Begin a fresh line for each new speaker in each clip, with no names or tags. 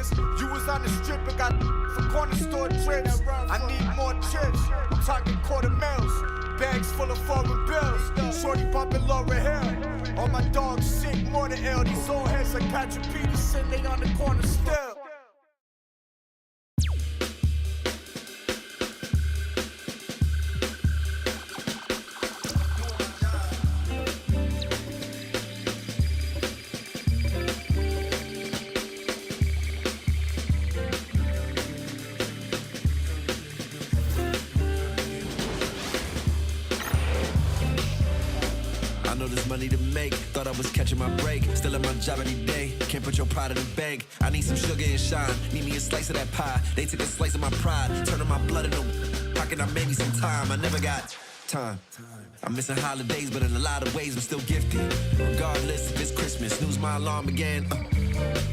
Christmas. You was on the strip and got for corner store trips. I need more chips. I'm talking quarter mils. Bags full of foreign bills. Shorty popping Laura Hill. All my dogs sick, more than ill. These old heads like Patrick Peterson, they on the corner still.
I know there's money to make, thought I was catching my break. Still at my job every day, can't put your pride in the bank. I need some sugar and shine, need me a slice of that pie. They took a slice of my pride, turning my blood into pocket. I made me some time, I never got time. I'm missing holidays, but in a lot of ways I'm still gifted. Regardless if it's Christmas, snooze my alarm again.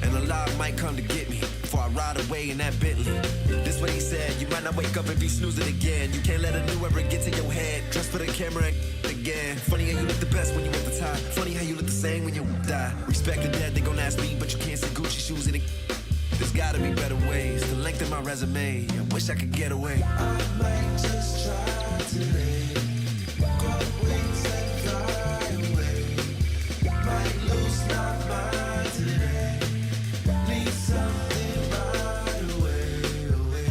And a lot might come to get me before I ride away in that Bentley. This what he said, you might not wake up if you snooze it again. You can't let a new era get to your head. Dress for the camera again. Funny how you look the best when you at the top. Funny how you look the same when you die. Respect the dead, they gon' ask me, but you can't say Gucci shoes in it. There's gotta be better ways to lengthen my resume. I wish I could get away.
I might just try today. Got wings and fly away. Might lose my mind today. Need something right away, away.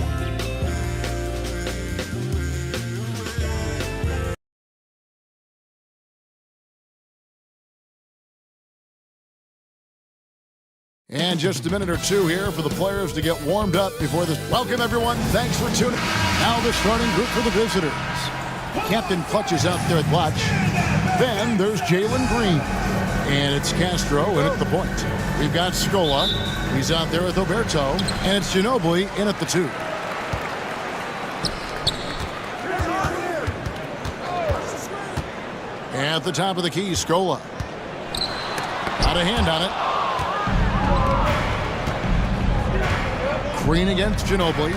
And just a minute or two here for the players to get warmed up before this. Welcome, everyone. Thanks for tuning. Now the starting group for the visitors. Captain Clutch is out there at Clutch. Then there's Jalen Green. And it's Castro in at the point. We've got Scola. He's out there with Oberto. And it's Ginobili in at the 2. At the top of the key, Scola. Got a hand on it. Green against Ginobili.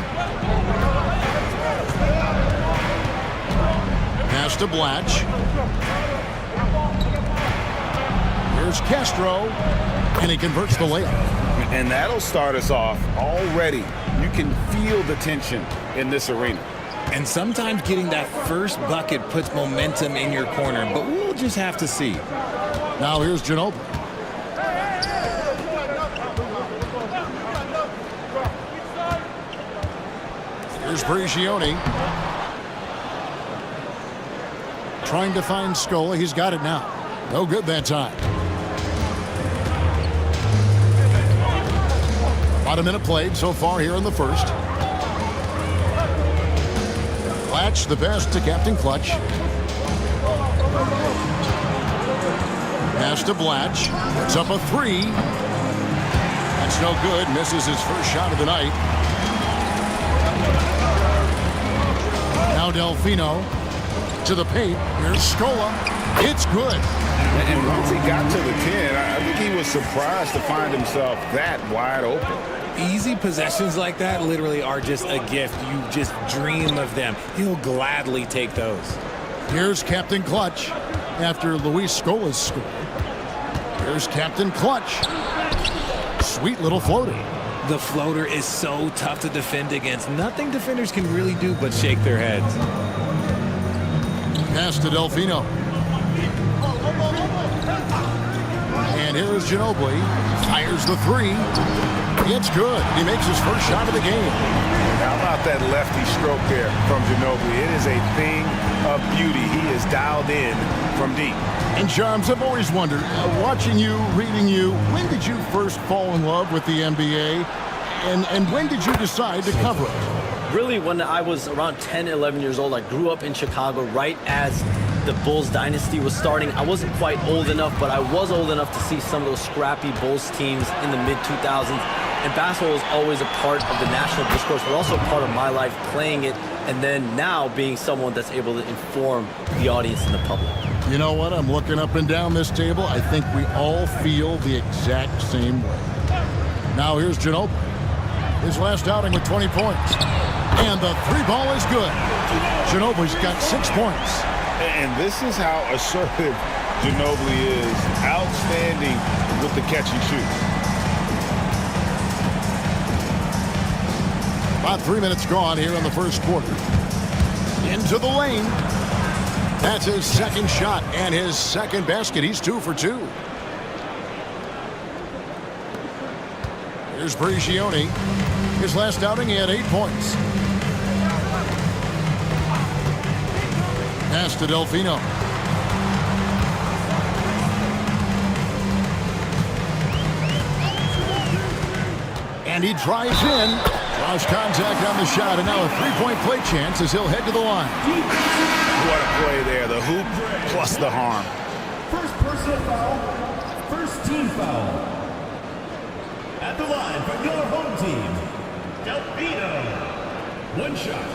Pass to Blatch. Here's Castro. And he converts the layup.
And that'll start us off already. You can feel the tension in this arena.
And sometimes getting that first bucket puts momentum in your corner, but we'll just have to see.
Now here's Ginobili. Here's Prigioni. Trying to find Scola. He's got it now. No good that time. About a minute played so far here in the first. Blatch the best to Captain Clutch. Pass to Blatch. Puts up a 3. That's no good. Misses his first shot of the night. Now Delfino to the paint. Here's Scola. It's good.
And once he got to the 10, I think he was surprised to find himself that wide open.
Easy possessions like that literally are just a gift. You just dream of them. He'll gladly take those.
Here's Captain Clutch after Luis Scola's score. Here's Captain Clutch. Sweet little floater.
The floater is so tough to defend against. Nothing defenders can really do but shake their heads.
Pass to Delfino. And here is Ginobili. Fires the 3. It's good. He makes his first shot of the game.
How about that lefty stroke there from Ginobili? It is a thing of beauty. He is dialed in from deep.
And Shams, I've always wondered, watching you, reading you, when did you first fall in love with the NBA? And when did you decide to cover it?
Really, when I was around 10, 11 years old, I grew up in Chicago right as the Bulls dynasty was starting. I wasn't quite old enough, but I was old enough to see some of those scrappy Bulls teams in the mid-2000s. And basketball was always a part of the national discourse, but also a part of my life playing it, and then now being someone that's able to inform the audience and the public.
You know what? I'm looking up and down this table. I think we all feel the exact same way. Now here's Ginobili. His last outing with 20 points. And the 3 ball is good. Ginobili's got 6 points.
And this is how assertive Ginobili is. Outstanding with the catch and shoot.
About 3 minutes gone here in the first quarter. Into the lane. That's his second shot and his second basket. He's 2 for 2. Here's Prigioni. His last outing, he had 8 points. Pass to Delfino. And he drives in. Lost contact on the shot, and now a three-point play chance as he'll head to the line.
What a play there. The hoop plus the harm.
First personal foul. First team foul. At the line for your home team, Delfino. One shot.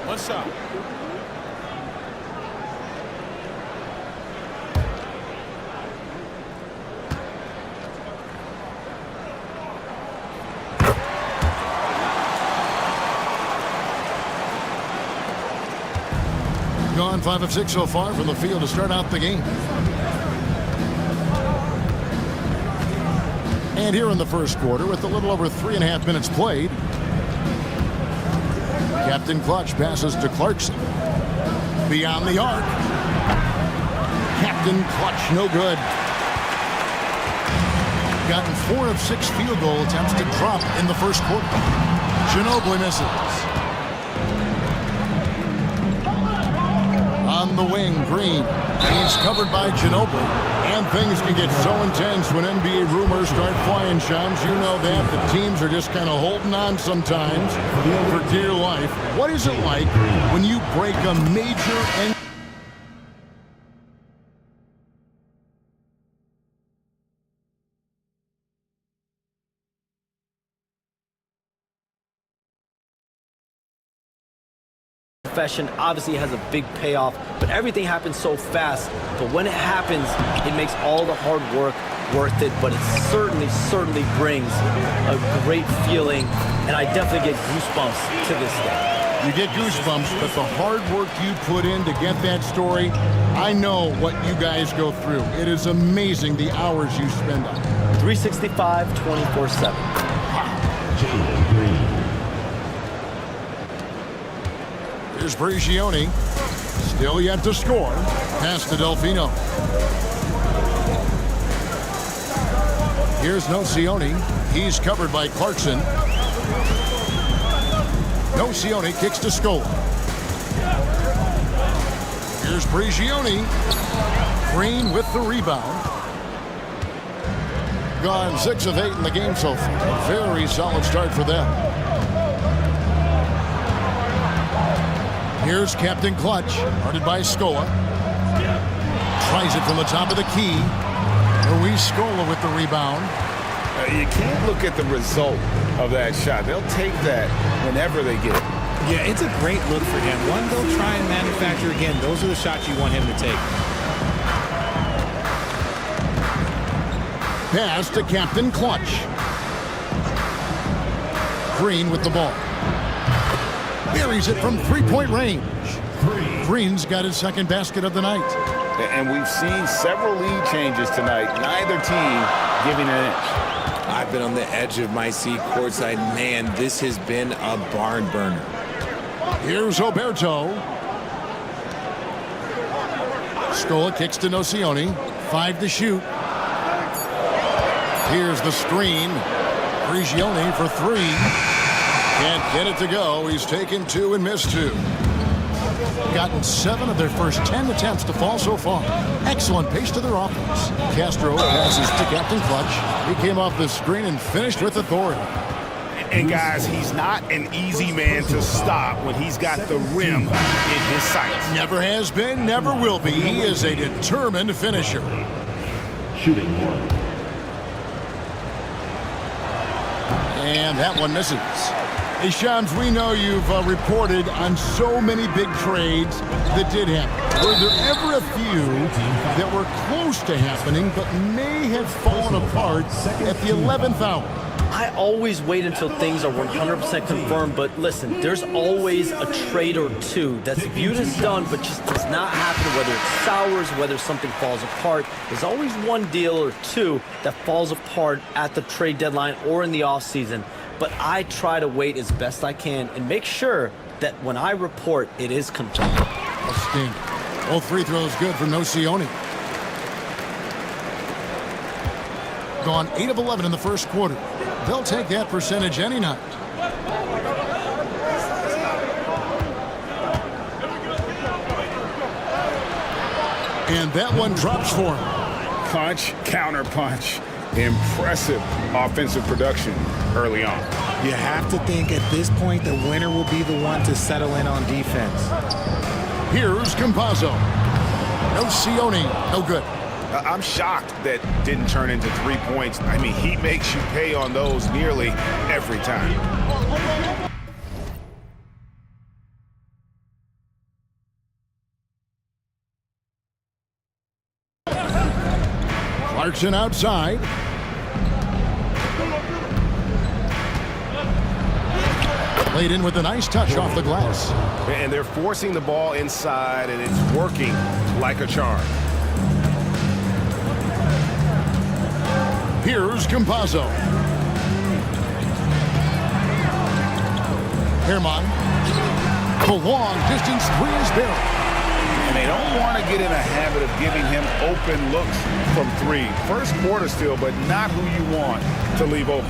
One shot.
Gone 5 of 6 so far from the field to start out the game. And here in the first quarter, with a little over 3.5 minutes played, Captain Clutch passes to Clarkson. Beyond the arc. Captain Clutch, no good. Gotten 4 of 6 field goal attempts to drop in the first quarter. Ginobili misses. On the wing, Green. He's covered by Ginobili. And things can get so intense when NBA rumors start flying, Shams. You know that. The teams are just kind of holding on sometimes for dear life. What is it like when you break a major
profession obviously has a big payoff, but everything happens so fast. But when it happens, it makes all the hard work worth it. But it certainly brings a great feeling, and I definitely get goosebumps to this day.
You get goosebumps, but the hard work you put in to get that story, I know what you guys go through. It is amazing the hours you spend on it.
365, 24/7.
Here's Prigioni. Still yet to score. Pass to Delfino. Here's Nocioni. He's covered by Clarkson. Nocioni kicks to Scola. Here's Prigioni. Green with the rebound. Gone 6 of 8 in the game so far. Very solid start for them. Here's Captain Clutch, guarded by Scola. Tries it from the top of the key. Luis Scola with the rebound.
You can't look at the result of that shot. They'll take that whenever they get it.
Yeah, it's a great look for him. One, they'll try and manufacture again. Those are the shots you want him to take.
Pass to Captain Clutch. Green with the ball. Buries it from three-point range. Green's got his second basket of the night.
And we've seen several lead changes tonight. Neither team giving an inch.
I've been on the edge of my seat courtside. Man, this has been a barn burner.
Here's Oberto. Scola kicks to Nocioni. 5 to shoot. Here's the screen. Prigioni for 3. Can't get it to go. He's taken 2 and missed 2. Gotten 7 of their first 10 attempts to fall so far. Excellent pace to their offense. Castro passes to Captain Clutch. He came off the screen and finished with authority.
And guys, he's not an easy man to stop when he's got the rim in his sights.
Never has been, never will be. He is a determined finisher.
Shooting one.
And that one misses. Hey, Shams, we know you've reported on so many big trades that did happen. Were there ever a few that were close to happening but may have fallen apart at the 11th hour?
I always wait until things are 100% confirmed, but listen, there's always a trade or two that's viewed as done but just does not happen, whether it's sours, whether something falls apart. There's always one deal or two that falls apart at the trade deadline or in the offseason. but I try to wait as best I can and make sure that when I report, it is complete.
A stink. All free throws good for Nocioni. Gone 8 of 11 in the first quarter. They'll take that percentage any night. And that one drops for him.
Punch, counter punch. Impressive offensive production early on.
You have to think at this point the winner will be the one to settle in on defense.
Here's Campazzo. Nocioni, no good.
I'm shocked that didn't turn into 3 points. I mean, he makes you pay on those nearly every time.
Clarkson outside. Laid in with a nice touch off the glass.
And they're forcing the ball inside, and it's working like a charm.
Here's Campazzo. Herman. The long distance three is barrel.
And they don't want to get in a habit of giving him open looks from 3. First quarter still, but not who you want to leave open.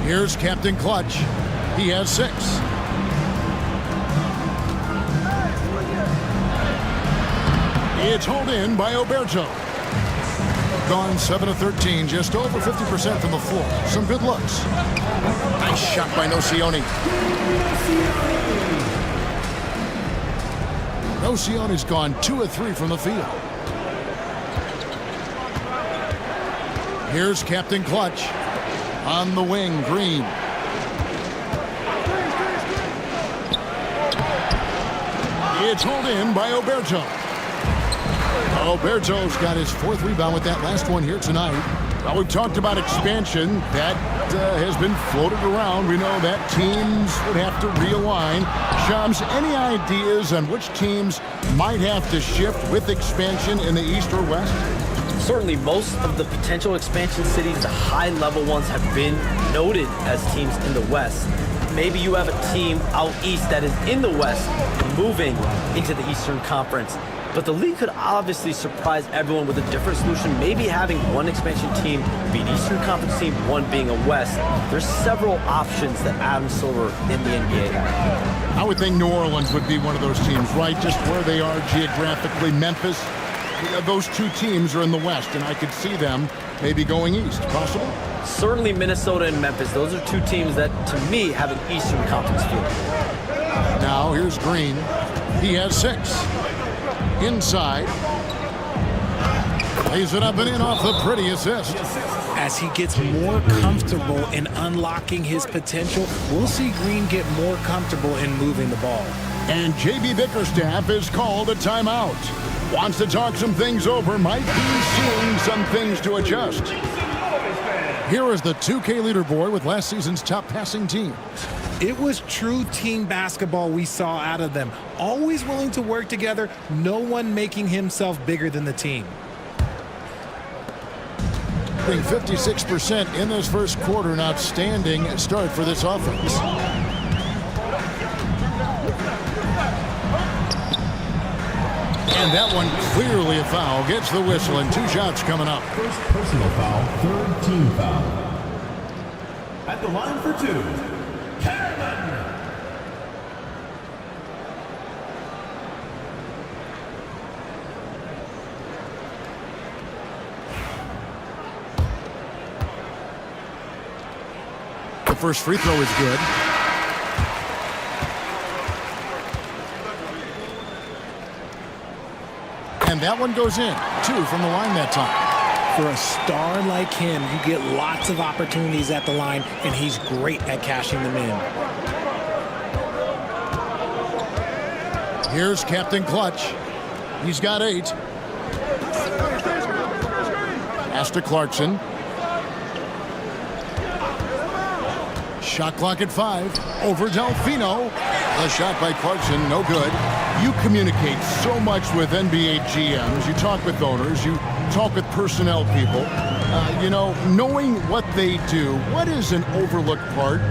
Here's Captain Clutch. He has 6. It's hauled in by Oberto. Gone 7 of 13, just over 50% from the floor. Some good looks. Nice shot by Nocioni. Nocioni's gone 2 of 3 from the field. Here's Captain Clutch. On the wing, Green. It's hauled in by Oberto. Oberto's got his 4th rebound with that last one here tonight. Well, we talked about expansion. That has been floated around. We know that teams would have to realign. Shams, any ideas on which teams might have to shift with expansion in the East or West?
Certainly, most of the potential expansion cities, the high-level ones, have been noted as teams in the West. Maybe you have a team out east that is in the West moving into the Eastern Conference. But the league could obviously surprise everyone with a different solution. Maybe having one expansion team be an Eastern Conference team, one being a West. There's several options that Adam Silver in the NBA have.
I would think New Orleans would be one of those teams, right? Just where they are geographically. Memphis, those 2 teams are in the West, and I could see them maybe going east. Possible?
Certainly Minnesota and Memphis. Those are 2 teams that, to me, have an Eastern Conference feel.
Now here's Green. He has 6. Inside. Lays it up and in off the pretty assist.
As he gets more comfortable in unlocking his potential, we'll see Green get more comfortable in moving the ball.
And J.B. Bickerstaff is called a timeout. Wants to talk some things over. Might be seeing some things to adjust. Here is the 2K leaderboard with last season's top passing team.
It was true team basketball we saw out of them. Always willing to work together, no one making himself bigger than the team.
Being 56% in this first quarter, an outstanding start for this offense. And that one clearly a foul. Gets the whistle and 2 shots coming up.
First personal foul, 3rd team foul. At the line for 2.
The first free throw is good. And that one goes in. 2 from the line that time.
For a star like him, you get lots of opportunities at the line, and he's great at cashing them in.
Here's Captain Clutch. He's got 8. Pass to Clarkson. Shot clock at 5. Over Delfino. A shot by Clarkson, no good. You communicate so much with NBA GMs. You talk with owners. You talk with personnel people. Knowing what they do, what is an overlooked part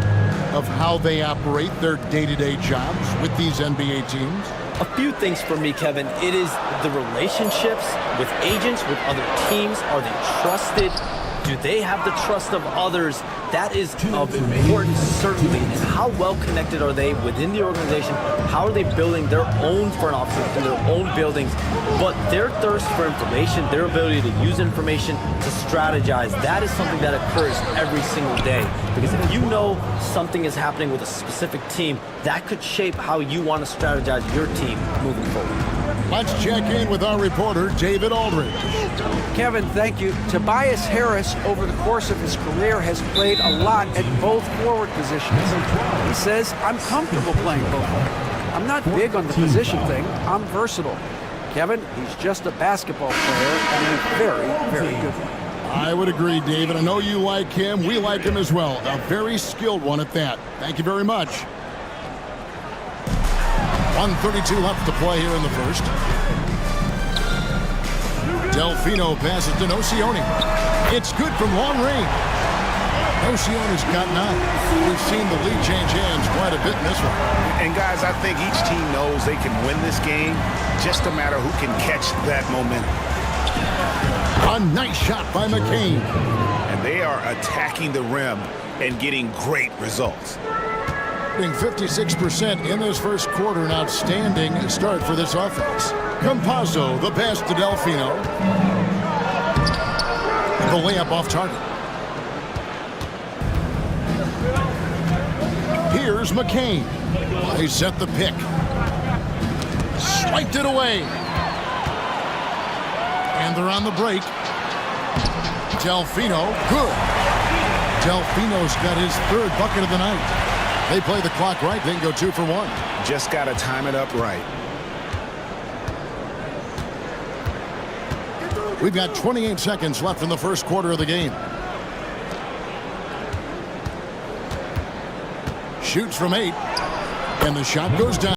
of how they operate their day-to-day jobs with these NBA teams?
A few things for me, Kevin. It is the relationships with agents, with other teams. Are they trusted? Do they have the trust of others? That is of importance, certainly. And how well connected are they within the organization? How are they building their own front offices in their own buildings? But their thirst for information, their ability to use information, to strategize, that is something that occurs every single day. Because if you know something is happening with a specific team, that could shape how you want to strategize your team moving forward.
Let's check in with our reporter, David Aldridge.
Kevin, thank you. Tobias Harris, over the course of his career, has played a lot at both forward positions. He says, I'm comfortable playing both. I'm not big on the position thing. I'm versatile. Kevin, he's just a basketball player and a very, very good one.
I would agree, David. I know you like him. We like him as well. A very skilled one at that. Thank you very much. 1:32 left to play here in the first. Delfino passes to Nocioni. It's good from long range. Nocioni's gotten out. We've seen the lead change hands quite a bit in this one.
And guys, I think each team knows they can win this game. Just a matter who can catch that momentum.
A nice shot by McCain.
And they are attacking the rim and getting great results.
56% in this first quarter, an outstanding start for this offense. Campazzo, the pass to Delfino. The layup off target. Here's McCain. They set the pick. Swiped it away. And they're on the break. Delfino, good. Delfino's got his third bucket of the night. They play the clock right, then go 2 for 1.
Just got to time it up right.
We've got 28 seconds left in the first quarter of the game. Shoots from 8, and the shot goes down.